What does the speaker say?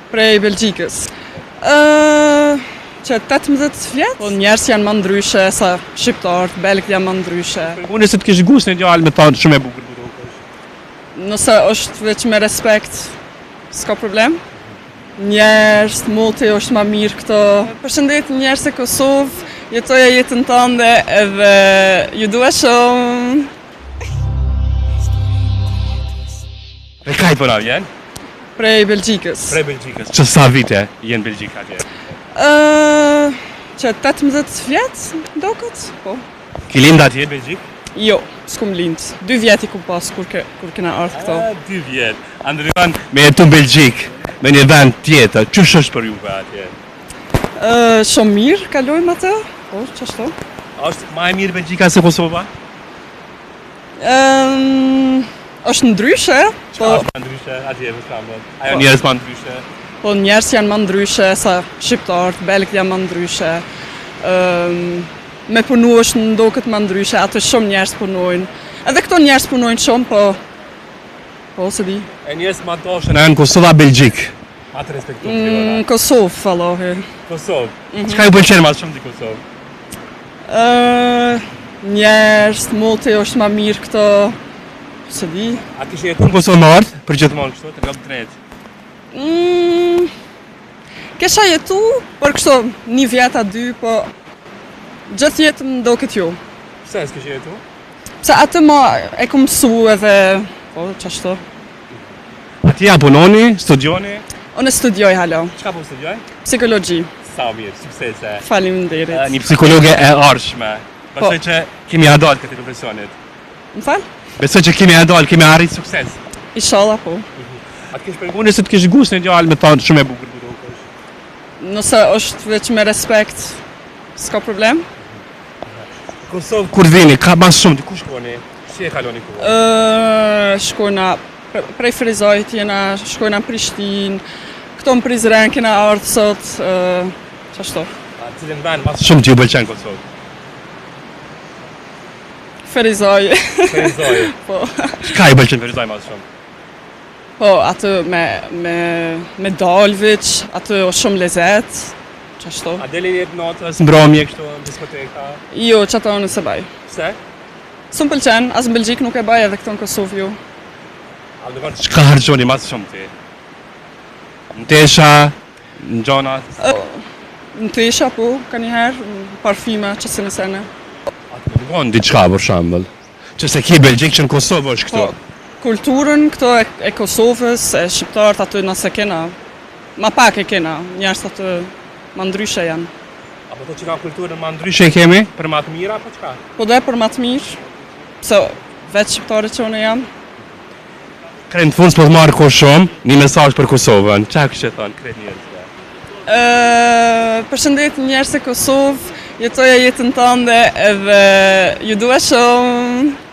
Prej Belgjikës. Që 18 vjet, po njerëz janë më ndryshe sa shqiptarët, belgët janë më ndryshe. Unë se të kish gust në djalë me thonë shumë e bukur bukur. Nëse është veç me respekt, s'ka problem. Njerëz, multi është më mirë këto. Përshëndetje njerëz e Kosovë, jetoja jetën tënde edhe ju dua shumë. Prej kajt po na vjen? Prej Belgjikës. Prej Belgjikës. Që sa vite jenë Belgjika atje? Që 18 vjet, doket, po. Ki lind atje në Belgjik? Jo, s'kum lind. 2 vjet i kum pas kur kena ardhur këto. 2 vjet. Andrian me jetu në Belgjik, me një vend tjetër, ç'është është për juve atje? Shumë mirë, kalojmë atë. Po, ç'ashtu? Është më e mirë Belgjika se Kosova? Është ndryshe, po. Është më ndryshe atje për shembull. Ajo njerëz më ndryshe. Po njerëz janë më ndryshe sa shqiptarët, belgët janë më ndryshe. Me punu është ndoket më ndryshe, atë shumë njerëz punojnë. Edhe këto njerëz punojnë shumë, po se di. E njerëz më dashën në Kosova Belgjik. Atë respektoj ti. Në Kosovë, vallahi. Kosovë. Çka ju pëlqen më shumë di Kosovë? Njerëz, multi është më mirë këto. Se di. A kishe jetuar në Kosovë më art për gjithmonë kështu, të kam drejt? Kesha jetu, për kështu, 1 vjet a 2, po gjithë jetën doket jo. Pse s'kishe jetu? Pse atë më e kum mësu edhe, po, ç'ashtu. Atje punoni, studioni? Unë studioj hala. Çka po studioj? Psikologji. Sa mirë, suksese. Faleminderit. Një psikologe e arshme. Besoj që kemi dalë këtë profesionit. Më fal? Besoj që kemi dalë, kemi arrit sukses. Inshallah po. Atë kish për unë se të kish gust në djalë me thonë shumë e bukur bukur. Nëse është veç me respekt, s'ka problem. Kosovë kur vini, ka më shumë, ku shkoni? Si e kaloni kohën? Shkojna prej Frizojt, shkojna në Prishtinë, këto në Prizren kena ardhur sot, ç'ashtu. A cilën vend më shumë që ju pëlqen Kosovë? Ferizoj. Ferizoj. Po. Çka ju pëlqen Ferizoj më shumë? Po, atë me dalviç, atë është shumë lezet, ç'ashtu. A deli jetë natës, mbrëmje kështu në diskoteka? Jo, ç'ato unë se baj. Pse? S'm pëlqen, as në Belgjik nuk e baj edhe këto në Kosovë jo. Çka harxhoni më shumë ti? Në tesha, në gjona? Në tesha po, ka njëherë, parfima, që se nësene. Atë më dëgon diçka për shembull. Që se ki Belgjik që në Kosovë është këtu. Kulturën këto e Kosovës, e shqiptarët aty nëse kena, ma pak e kena, njerëz aty ma ndryshe janë. Apo to që ka kulturën ma ndryshe kemi, për ma të mira, apo çka? Po dhe për ma të mirë, pse vetë shqiptarët që unë jam. Krejnë të fundë s'po të marrë ko shumë, një mesazh për Kosovën, qa kështë thonë, krejt njerëzve? Përshëndetje njerëz e Kosovë, jetoja jetën tënde edhe ju dua shumë.